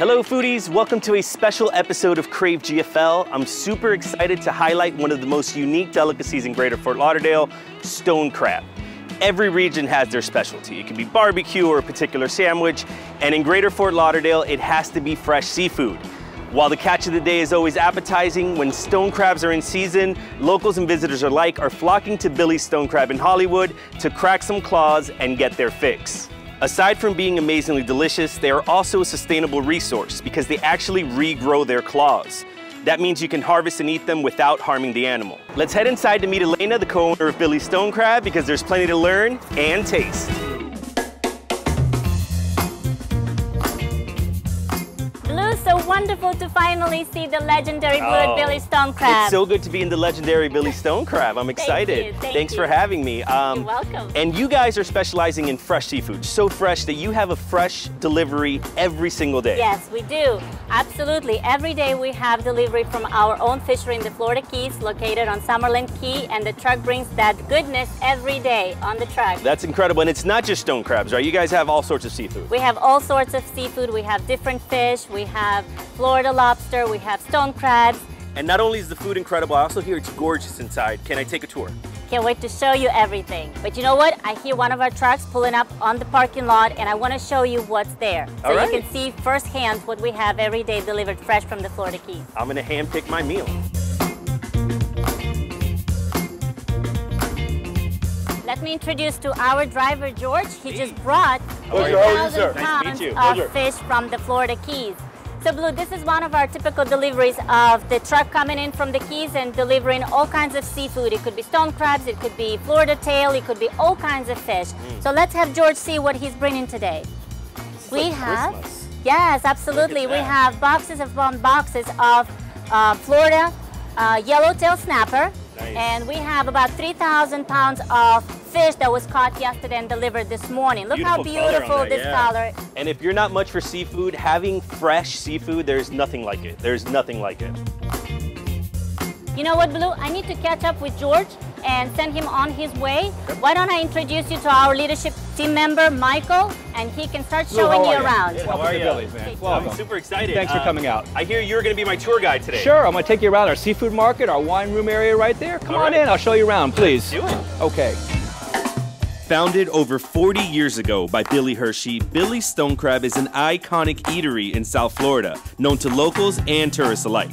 Hello foodies, welcome to a special episode of Crave GFL. I'm super excited to highlight one of the most unique delicacies in Greater Fort Lauderdale, stone crab. Every region has their specialty. It can be barbecue or a particular sandwich, and in Greater Fort Lauderdale, it has to be fresh seafood. While the catch of the day is always appetizing, when stone crabs are in season, locals and visitors alike are flocking to Billy's Stone Crab in Hollywood to crack some claws and get their fix. Aside from being amazingly delicious, they are also a sustainable resource because they actually regrow their claws. That means you can harvest and eat them without harming the animal. Let's head inside to meet Elena, the co-owner of Billy's Stone Crab, because there's plenty to learn and taste. Blue, so wonderful to finally see the legendary Blue Billy's Stone Crab. It's so good to be in the legendary Billy's Stone Crab. I'm excited. Thanks for having me. You're welcome. And you guys are specializing in fresh seafood, so fresh that you have a fresh delivery every single day. Yes, we do. Absolutely. Every day we have delivery from our own fishery in the Florida Keys, located on Summerlin Key, and the truck brings that goodness every day on the truck. That's incredible. And it's not just stone crabs, right? You guys have all sorts of seafood. We have all sorts of seafood. We have different fish. We have Florida lobster. We have stone crabs. And not only is the food incredible, I also hear it's gorgeous inside. Can I take a tour? Can't wait to show you everything. But you know what? I hear one of our trucks pulling up on the parking lot, and I want to show you what's there. So you can see firsthand what we have every day delivered fresh from the Florida Keys. I'm going to hand pick my meal. Let me introduce to our driver, George. He just brought 3,000 pounds of fish from the Florida Keys. So Blue, this is one of our typical deliveries of the truck coming in from the Keys and delivering all kinds of seafood. It could be stone crabs, it could be Florida tail, it could be all kinds of fish. So let's have George see what he's bringing today. We have, yes, absolutely. We have boxes upon boxes of Florida yellowtail snapper. Nice. And we have about 3,000 pounds of fish that was caught yesterday and delivered this morning. Look how beautiful this color. And if you're not much for seafood, having fresh seafood, there's nothing like it. There's nothing like it. You know what, Blue? I need to catch up with George and send him on his way. Why don't I introduce you to our leadership team member, Michael, and he can start showing you around. How are you? Billy's, man. Welcome. I'm super excited. Thanks for coming out. I hear you're going to be my tour guide today. Sure, I'm going to take you around our seafood market, our wine room area right there. Come on in, I'll show you around, please. Let's do it. Okay. Founded over 40 years ago by Billy Hershey, Billy's Stone Crab is an iconic eatery in South Florida, known to locals and tourists alike.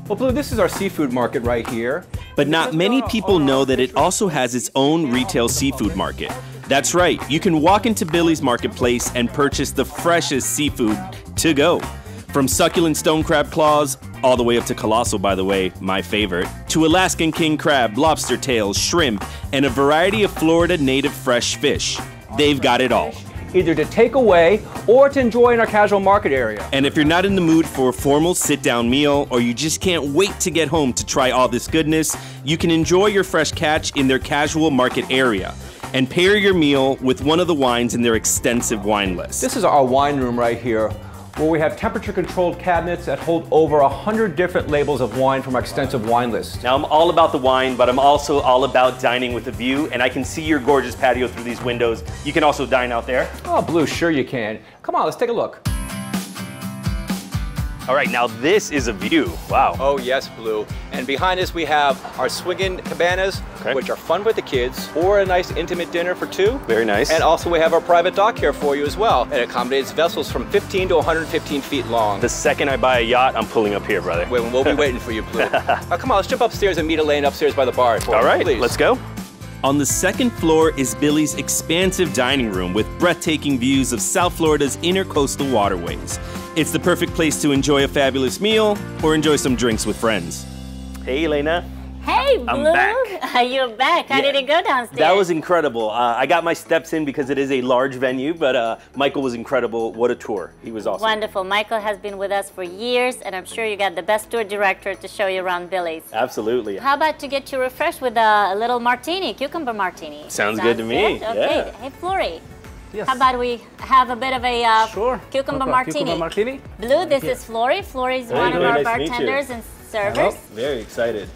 Well, Blue, this is our seafood market right here. But not many people know that it also has its own retail seafood market. That's right, you can walk into Billy's Marketplace and purchase the freshest seafood to go. From succulent stone crab claws, all the way up to colossal, by the way, my favorite, to Alaskan king crab, lobster tails, shrimp, and a variety of Florida native fresh fish. They've got it all. Either to take away or to enjoy in our casual market area. And if you're not in the mood for a formal sit-down meal, or you just can't wait to get home to try all this goodness, you can enjoy your fresh catch in their casual market area and pair your meal with one of the wines in their extensive wine list. This is our wine room right here, where we have temperature-controlled cabinets that hold over 100 different labels of wine from our extensive wine list. Now, I'm all about the wine, but I'm also all about dining with a view, and I can see your gorgeous patio through these windows. You can also dine out there. Oh, Blue, sure you can. Come on, let's take a look. All right, now this is a view. Wow. Oh, yes, Blue. And behind us we have our swinging cabanas, which are fun with the kids, or a nice intimate dinner for two. Very nice. And also we have our private dock here for you as well. It accommodates vessels from 15 to 115 feet long. The second I buy a yacht, I'm pulling up here, brother. We'll be waiting for you, Blue. Come on, let's jump upstairs and meet Elaine upstairs by the bar. All right, please. Let's go. On the second floor is Billy's expansive dining room with breathtaking views of South Florida's intercoastal waterways. It's the perfect place to enjoy a fabulous meal or enjoy some drinks with friends. Hey, Elena. Hey, Blue. I'm back. You're back. How did it go downstairs? That was incredible. I got my steps in because it is a large venue, but Michael was incredible. What a tour. He was awesome. Wonderful. Michael has been with us for years, and I'm sure you got the best tour director to show you around Billy's. Absolutely. How about to get you refreshed with a little martini, cucumber martini? Sounds good to me. Good? Okay. Yeah. Hey, Flory. Yes. How about we have a bit of a cucumber martini? Cucumber martini? Blue, this is Flory. Flory is one of our bartenders and servers. Very excited.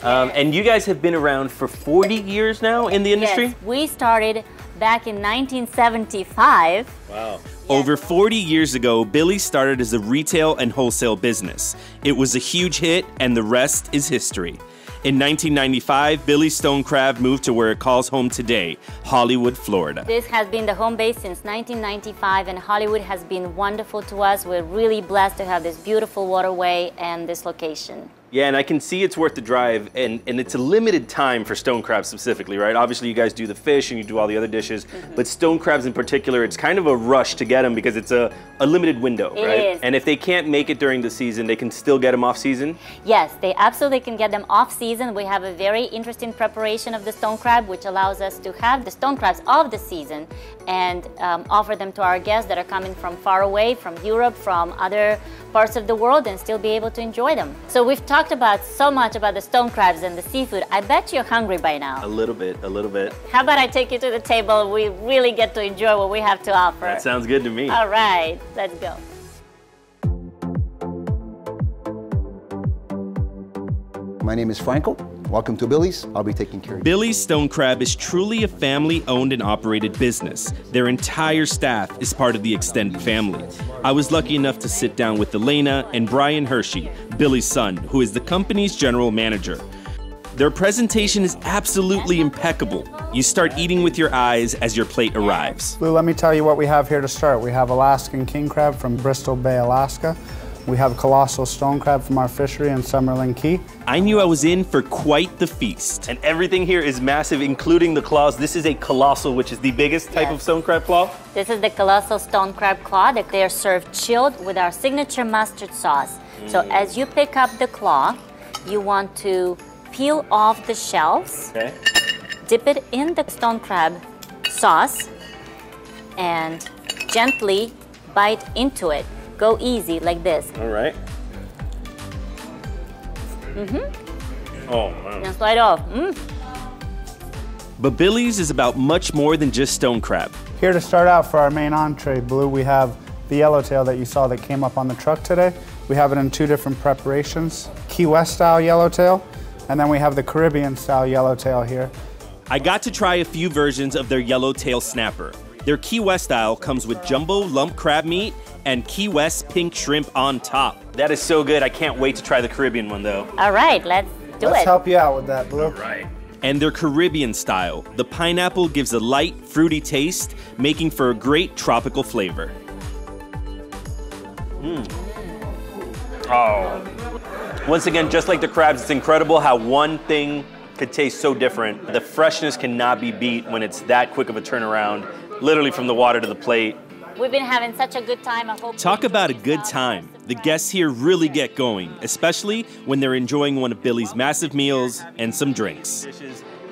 And you guys have been around for 40 years now in the industry? Yes, we started back in 1975. Wow. Over 40 years ago, Billy's started as a retail and wholesale business. It was a huge hit, and the rest is history. In 1995, Billy's Stone Crab moved to where it calls home today, Hollywood, Florida. This has been the home base since 1995, and Hollywood has been wonderful to us. We're really blessed to have this beautiful waterway and this location. Yeah, and I can see it's worth the drive, and it's a limited time for stone crabs specifically, right? Obviously, you guys do the fish and you do all the other dishes, but stone crabs in particular, it's kind of a rush to get them because it's a limited window, right? It is. And if they can't make it during the season, they can still get them off season? Yes, they absolutely can get them off season. We have a very interesting preparation of the stone crab, which allows us to have the stone crabs of the season and offer them to our guests that are coming from far away, from Europe, from other parts of the world, and still be able to enjoy them. So we've talked about so much about the stone crabs and the seafood. I bet you're hungry by now. A little bit, a little bit. How about I take you to the table? We really get to enjoy what we have to offer. That sounds good to me. All right, let's go. My name is Franco. Welcome to Billy's. I'll be taking care of you. Billy's Stone Crab is truly a family-owned and operated business. Their entire staff is part of the extended family. I was lucky enough to sit down with Elena and Brian Hershey, Billy's son, who is the company's general manager. Their presentation is absolutely impeccable. You start eating with your eyes as your plate arrives. Lou, let me tell you what we have here to start. We have Alaskan king crab from Bristol Bay, Alaska. We have colossal stone crab from our fishery in Summerlin Key. I knew I was in for quite the feast. And everything here is massive, including the claws. This is a colossal, which is the biggest type of stone crab claw. This is the colossal stone crab claw. They are served chilled with our signature mustard sauce. So as you pick up the claw, you want to peel off the shells, dip it in the stone crab sauce, and gently bite into it. Go easy like this. All right. Oh, wow. Now slide off. But Billy's is about much more than just stone crab. Here to start out for our main entree, Blue, we have the yellowtail that you saw that came up on the truck today. We have it in two different preparations, Key West style yellowtail, and then we have the Caribbean style yellowtail here. I got to try a few versions of their yellowtail snapper. Their Key West style comes with jumbo lump crab meat and Key West pink shrimp on top. That is so good. I can't wait to try the Caribbean one though. All right, let's do it. Let's help you out with that, Blue. Right. And their Caribbean style. The pineapple gives a light, fruity taste, making for a great tropical flavor. Oh. Once again, just like the crabs, it's incredible how one thing could taste so different. The freshness cannot be beat when it's that quick of a turnaround, literally from the water to the plate. We've been having such a good time. I hope. Talk about a good time. The guests here really get going, especially when they're enjoying one of Billy's massive meals and some drinks.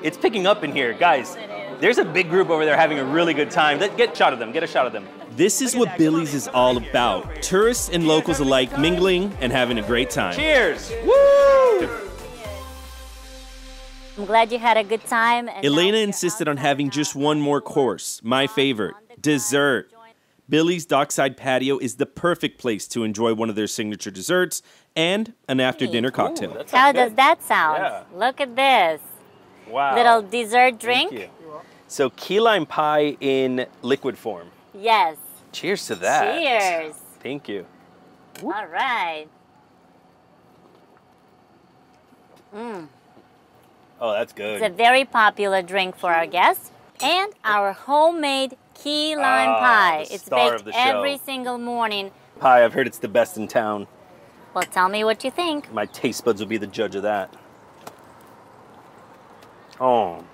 It's picking up in here, guys. There's a big group over there having a really good time. Get a shot of them, get a shot of them. This is what Billy's is all about. Tourists and locals alike mingling and having a great time. Cheers! Woo! I'm glad you had a good time. And Elena insisted on having just one more course, my favorite, dessert. Billy's Dockside Patio is the perfect place to enjoy one of their signature desserts and an after-dinner cocktail. Ooh, how does that sound? Yeah. Look at this. Wow. Little dessert drink. Thank you. So key lime pie in liquid form. Yes. Cheers to that. Cheers. Thank you. All right. Oh, that's good. It's a very popular drink for our guests. And our homemade key lime pie. It's baked every single morning. Pie, I've heard it's the best in town. Well, tell me what you think. My taste buds will be the judge of that. Oh.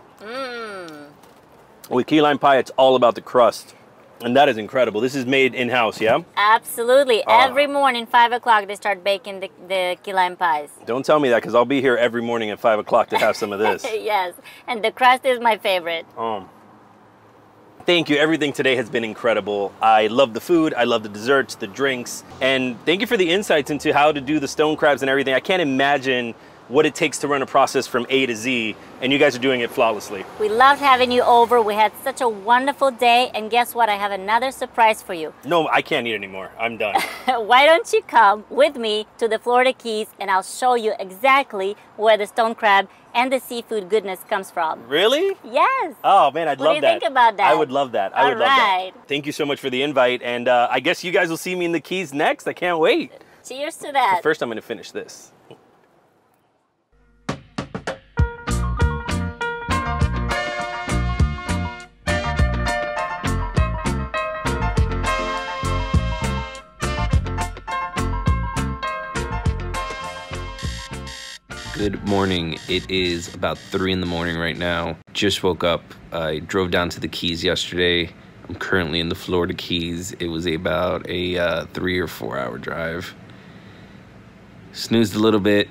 With key lime pie, it's all about the crust. And that is incredible. This is made in-house, yeah? Absolutely. Every morning, 5 o'clock, they start baking the key lime pies. Don't tell me that, because I'll be here every morning at 5 o'clock to have some of this. Yes, and the crust is my favorite. Thank you. Everything today has been incredible. I love the food. I love the desserts, the drinks. And thank you for the insights into how to do the stone crabs and everything. I can't imagine what it takes to run a process from A to Z, and you guys are doing it flawlessly. We loved having you over. We had such a wonderful day, and guess what? I have another surprise for you. No, I can't eat anymore. I'm done. Why don't you come with me to the Florida Keys, and I'll show you exactly where the stone crab and the seafood goodness comes from. Really? Yes. Oh man, I'd love that. What do you think about that? I would love that. I would love that. Thank you so much for the invite, and I guess you guys will see me in the Keys next. I can't wait. Cheers to that. But first, I'm going to finish this. Good morning. It is about 3 in the morning right now. Just woke up. I drove down to the Keys yesterday. I'm currently in the Florida Keys. It was about a 3 or 4 hour drive. Snoozed a little bit.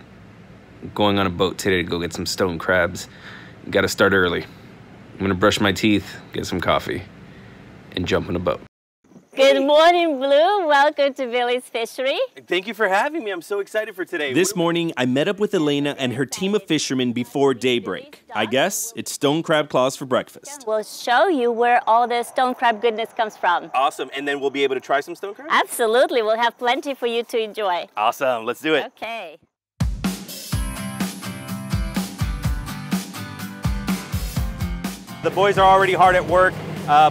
Going on a boat today to go get some stone crabs. Got to start early. I'm gonna brush my teeth, get some coffee, and jump on a boat. Good morning, Blue. Welcome to Billy's Fishery. Thank you for having me. I'm so excited for today. This morning, I met up with Elena and her team of fishermen before daybreak. I guess it's stone crab claws for breakfast. We'll show you where all the stone crab goodness comes from. Awesome. And then we'll be able to try some stone crab? Absolutely. We'll have plenty for you to enjoy. Awesome. Let's do it. Okay. The boys are already hard at work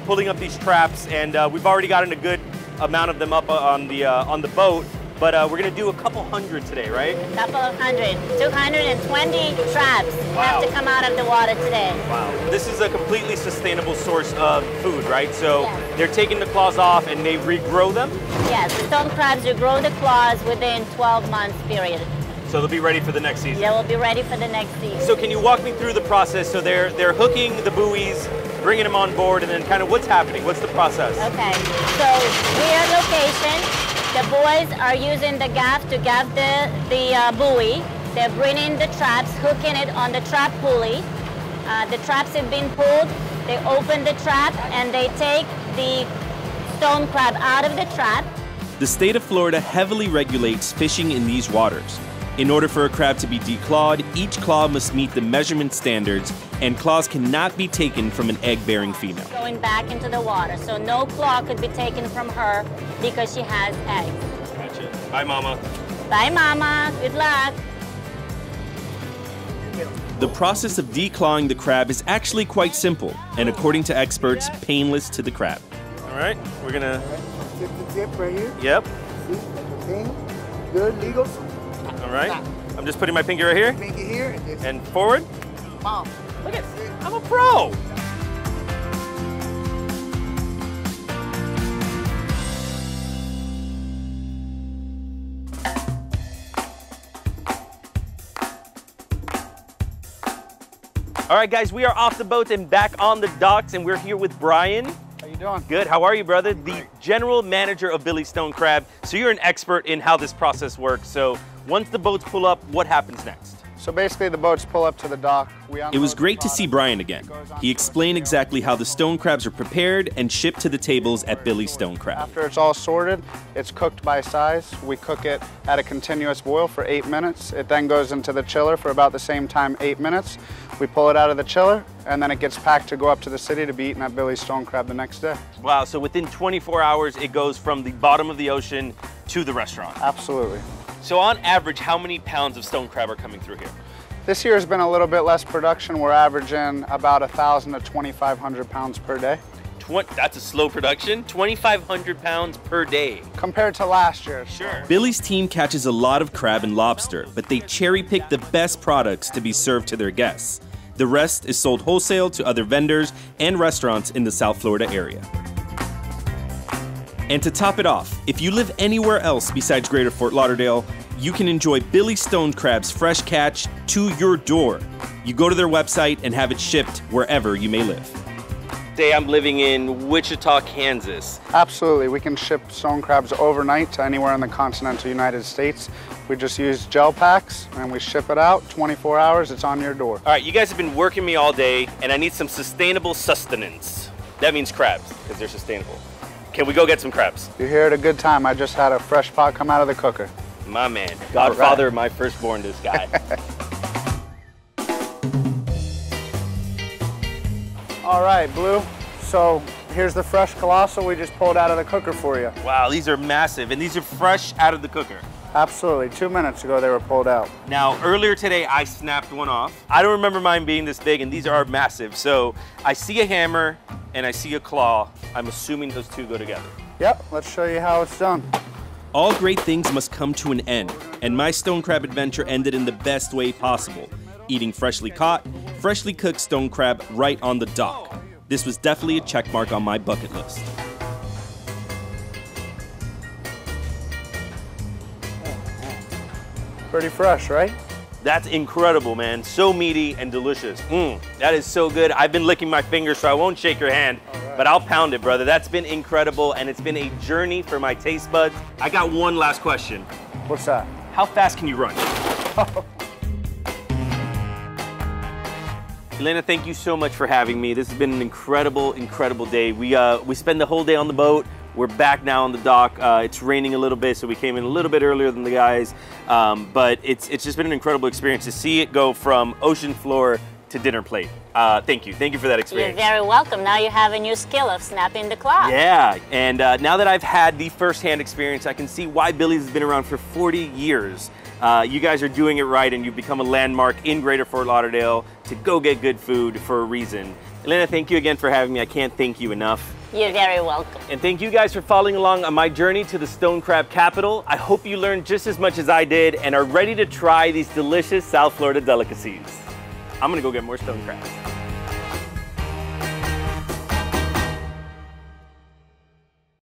pulling up these traps, and we've already gotten a good amount of them up on the boat. But we're gonna do a couple hundred today, right? A couple of hundred, 220 traps Wow. have to come out of the water today. Wow. This is a completely sustainable source of food, right? So Yes. they're taking the claws off and they regrow them, Yes, the stone crabs, you grow the claws within 12 months period. so they'll be ready for the next season. They will be ready for the next season. So can you walk me through the process? So they're hooking the buoys, bringing them on board, and then kind of what's happening? What's the process? Okay, so we're at location. The boys are using the gaff to gaff the buoy. They're bringing the traps, hooking it on the trap pulley. The traps have been pulled. They open the trap and they take the stone crab out of the trap. The state of Florida heavily regulates fishing in these waters. In order for a crab to be declawed, each claw must meet the measurement standards, and claws cannot be taken from an egg-bearing female. Going back into the water. So no claw could be taken from her because she has eggs. Gotcha. Bye, Mama. Bye, Mama. Good luck. The process of declawing the crab is actually quite simple, and according to experts, painless to the crab. All right, we're gonna. Tip the tip right here. Yep. See, thing. Good, legal. All right. I'm just putting my pinky right here Pinky here and this. and forward. Mom. Look at, I'm a pro. All right, guys, we are off the boat and back on the docks, and we're here with Brian. How you doing? Good. How are you, brother? The general manager of Billy Stone Crab. So you're an expert in how this process works. So once the boats pull up, what happens next? So basically the boats pull up to the dock. It was great to see Brian again. He explained exactly how the stone crabs are prepared and shipped to the tables at Billy Stone Crab. After it's all sorted, it's cooked by size. We cook it at a continuous boil for 8 minutes. It then goes into the chiller for about the same time, 8 minutes. We pull it out of the chiller, and then it gets packed to go up to the city to be eaten at Billy Stone Crab the next day. Wow, so within 24 hours, it goes from the bottom of the ocean to the restaurant. Absolutely. So on average, how many pounds of stone crab are coming through here? This year has been a little bit less production. We're averaging about 1,000 to 2,500 pounds per day. That's a slow production, 2,500 pounds per day. Compared to last year. Sure. Billy's team catches a lot of crab and lobster, but they cherry pick the best products to be served to their guests. The rest is sold wholesale to other vendors and restaurants in the South Florida area. And to top it off, if you live anywhere else besides Greater Fort Lauderdale, you can enjoy Billy Stone Crab's fresh catch to your door. You go to their website and have it shipped wherever you may live. Say I'm living in Wichita, Kansas. Absolutely, we can ship stone crabs overnight to anywhere in the continental United States. We just use gel packs and we ship it out, 24 hours, it's on your door. All right, you guys have been working me all day and I need some sustainable sustenance. That means crabs, because they're sustainable. Can we go get some crabs? You're here at a good time. I just had a fresh pot come out of the cooker. My man, godfather of my firstborn, this guy. All right, Blue. So here's the fresh colossal we just pulled out of the cooker for you. Wow, these are massive, and these are fresh out of the cooker. Absolutely, 2 minutes ago they were pulled out. Now, earlier today, I snapped one off. I don't remember mine being this big, and these are massive. So I see a hammer and I see a claw. I'm assuming those two go together. Yep, let's show you how it's done. All great things must come to an end, and my stone crab adventure ended in the best way possible, eating freshly caught, freshly cooked stone crab right on the dock. This was definitely a check mark on my bucket list. Pretty fresh, right? That's incredible, man. So meaty and delicious. That is so good. I've been licking my fingers, so I won't shake your hand, but I'll pound it, brother. That's been incredible, and it's been a journey for my taste buds. I got one last question. What's that? How fast can you run? Elena, thank you so much for having me. This has been an incredible, incredible day. We spend the whole day on the boat. We're back now on the dock. It's raining a little bit, so we came in a little bit earlier than the guys. But it's just been an incredible experience to see it go from ocean floor to dinner plate. Thank you for that experience. You're very welcome. Now you have a new skill of snapping the claw. Yeah, and now that I've had the first-hand experience, I can see why Billy's has been around for 40 years. You guys are doing it right, and you've become a landmark in Greater Fort Lauderdale to go get good food for a reason. Elena, thank you again for having me. I can't thank you enough. You're very welcome. And thank you guys for following along on my journey to the stone crab capital. I hope you learned just as much as I did and are ready to try these delicious South Florida delicacies. I'm gonna go get more stone crabs.